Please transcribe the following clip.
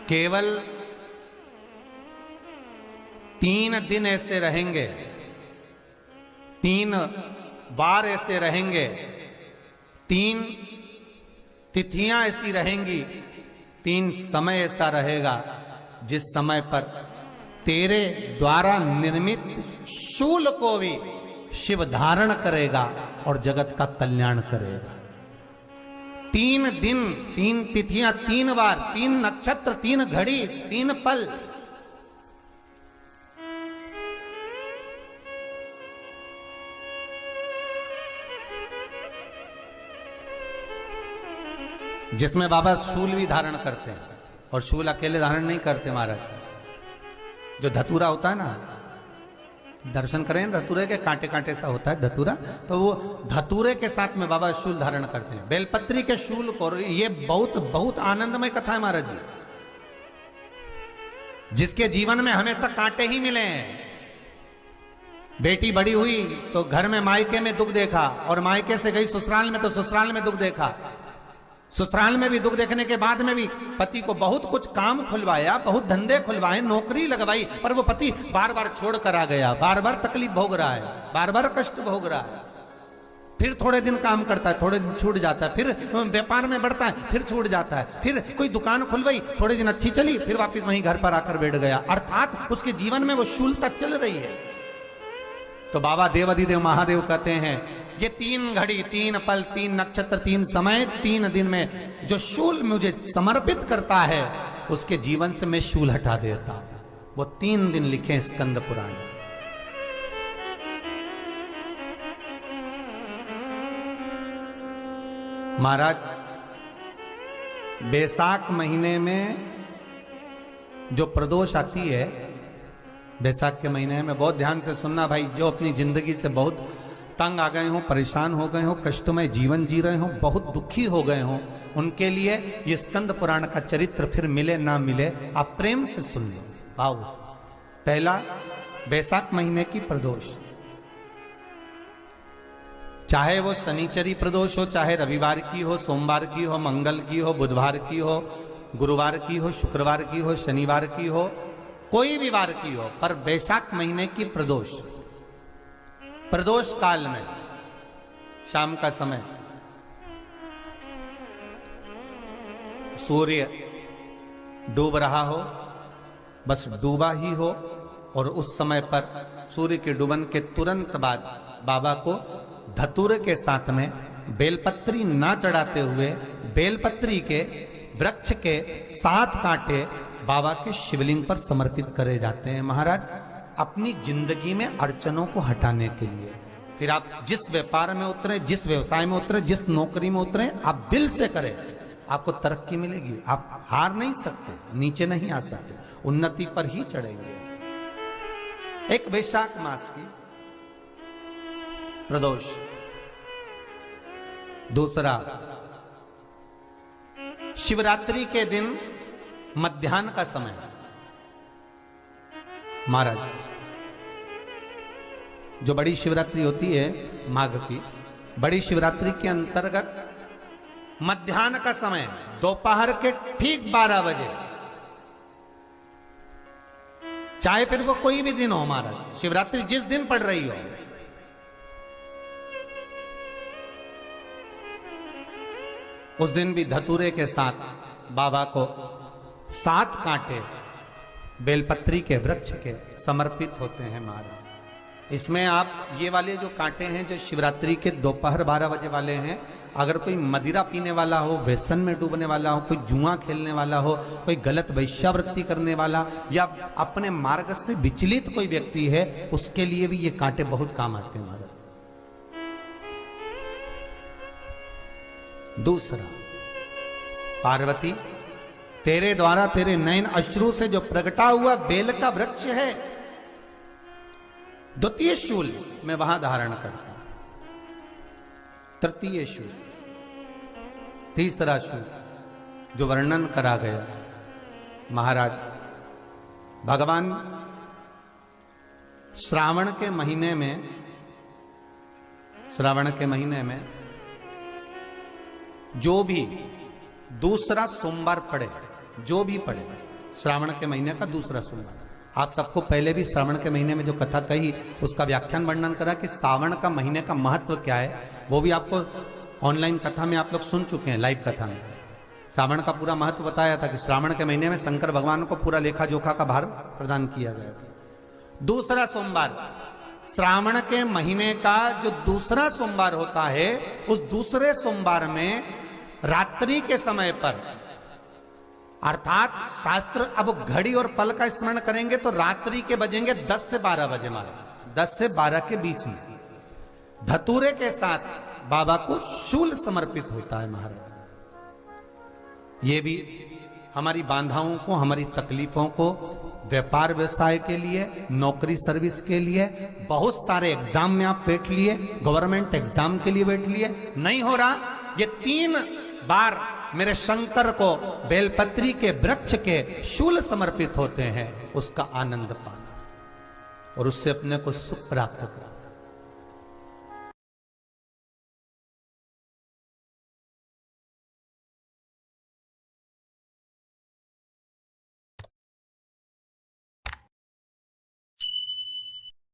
केवल 3 दिन ऐसे रहेंगे, 3 बार ऐसे रहेंगे, 3 तिथियां ऐसी रहेंगी, 3 समय ऐसा रहेगा जिस समय पर तेरे द्वारा निर्मित शूल को भी शिव धारण करेगा और जगत का कल्याण करेगा। 3 दिन, 3 तिथियां, 3 बार, 3 नक्षत्र, 3 घड़ी, 3 पल। जिसमें बाबा शूल भी धारण करते हैं, और शूल अकेले धारण नहीं करते महाराज। जो धतूरा होता है ना, दर्शन करें धतूरे के, कांटे कांटे सा होता है धतूरा, तो वो धतूरे के साथ में बाबा शूल धारण करते हैं, बेलपत्री के शूल को। ये बहुत बहुत आनंदमय कथा है महाराज जी। जिसके जीवन में हमेशा कांटे ही मिले हैं। बेटी बड़ी हुई तो घर में मायके में दुख देखा, और मायके से गई ससुराल में तो ससुराल में दुख देखा। ससुराल में भी दुख देखने के बाद में भी पति को बहुत कुछ काम खुलवाया, बहुत धंधे खुलवाए, नौकरी लगवाई, पर वो पति बार बार छोड़ कर आ गया, बार बार तकलीफ भोग रहा है, बार बार कष्ट भोग रहा है। फिर थोड़े दिन काम करता है, थोड़े दिन छूट जाता है, फिर व्यापार में बढ़ता है, फिर छूट जाता है, फिर कोई दुकान खुलवाई, थोड़े दिन अच्छी चली, फिर वापस वहीं घर पर आकर बैठ गया। अर्थात उसके जीवन में वो शूलता चल रही है। तो बाबा देवाधिदेव महादेव कहते हैं, ये 3 घड़ी, 3 पल, 3 नक्षत्र, 3 समय, 3 दिन में जो शूल मुझे समर्पित करता है, उसके जीवन से मैं शूल हटा देता हूं। वो 3 दिन लिखे स्कंद पुराण। महाराज, बैसाख महीने में जो प्रदोष आती है, बैसाख के महीने में बहुत ध्यान से सुनना भाई, जो अपनी जिंदगी से बहुत तंग आ गए हो, परेशान हो गए हो, कष्टमय जीवन जी रहे हो, बहुत दुखी हो गए हो, उनके लिए ये स्कंद पुराण का चरित्र फिर मिले ना मिले, आप प्रेम से सुन लो, भाव से। पहला, बैसाख महीने की प्रदोष, चाहे वो शनिचरी प्रदोष हो, चाहे रविवार की हो, सोमवार की हो, मंगल की हो, बुधवार की हो, गुरुवार की हो, शुक्रवार की हो, शनिवार की हो, कोई भी वार की हो, पर बैसाख महीने की प्रदोष, प्रदोष काल में शाम का समय सूर्य डूब रहा हो, बस डूबा ही हो, और उस समय पर सूर्य के डूबन के तुरंत बाद बाबा को धतूरे के साथ में बेलपत्री ना चढ़ाते हुए बेलपत्री के वृक्ष के 7 कांटे बाबा के शिवलिंग पर समर्पित करे जाते हैं महाराज, अपनी जिंदगी में अड़चनों को हटाने के लिए। फिर आप जिस व्यापार में उतरे, जिस व्यवसाय में उतरे, जिस नौकरी में उतरे, आप दिल से करें, आपको तरक्की मिलेगी। आप हार नहीं सकते, नीचे नहीं आ सकते, उन्नति पर ही चढ़ेंगे। एक वैशाख मास की प्रदोष। दूसरा, शिवरात्रि के दिन मध्याह्न का समय महाराज, जो बड़ी शिवरात्रि होती है माघ की, बड़ी शिवरात्रि के अंतर्गत मध्याह्न का समय, दोपहर के ठीक 12 बजे, चाहे फिर वो कोई भी दिन हो महाराज, शिवरात्रि जिस दिन पड़ रही हो, उस दिन भी धतूरे के साथ बाबा को 7 कांटे बेलपत्री के वृक्ष के समर्पित होते हैं महाराज। इसमें आप ये वाले जो कांटे हैं, जो शिवरात्रि के दोपहर 12 बजे वाले हैं, अगर कोई मदिरा पीने वाला हो, व्यसन में डूबने वाला हो, कोई जुआ खेलने वाला हो, कोई गलत वैश्यावृत्ति करने वाला, या अपने मार्ग से विचलित कोई व्यक्ति है, उसके लिए भी ये कांटे बहुत काम आते हैं महाराज। दूसरा, पार्वती, तेरे द्वारा तेरे नयन अश्रु से जो प्रगटा हुआ बेल का वृक्ष है, द्वितीय शूल मैं वहां धारण करता हूं, तृतीय शूल, तीसरा शूल जो वर्णन करा गया महाराज। भगवान श्रावण के महीने में जो भी दूसरा सोमवार पड़े, जो भी पड़े, श्रावण के महीने का दूसरा सोमवार। आप सबको पहले भी श्रावण के महीने में जो कथा कही उसका व्याख्यान वर्णन करा कि श्रावण का महीने का महत्व क्या है, वो भी आपको ऑनलाइन कथा में आप लोग सुन चुके हैं, लाइव कथा में श्रावण का पूरा महत्व बताया था कि श्रावण के महीने में शंकर भगवान को पूरा लेखा जोखा का भार प्रदान किया गया था। दूसरा सोमवार, श्रावण के महीने का जो दूसरा सोमवार होता है, उस दूसरे सोमवार में रात्रि के समय पर, अर्थात शास्त्र अब घड़ी और पल का स्मरण करेंगे तो रात्रि के बजेंगे 10 से 12 बजे, मारे 10 से 12 के बीच में धतूरे के साथ बाबा को शूल समर्पित होता है महाराज। ये भी हमारी बाधाओं को, हमारी तकलीफों को, व्यापार व्यवसाय के लिए, नौकरी सर्विस के लिए, बहुत सारे एग्जाम में आप बैठ लिए, गवर्नमेंट एग्जाम के लिए बैठ लिए, नहीं हो रहा, ये 3 बार मेरे शंकर को बेलपत्री के वृक्ष के शूल समर्पित होते हैं, उसका आनंद पाना और उससे अपने को सुख प्राप्त करना।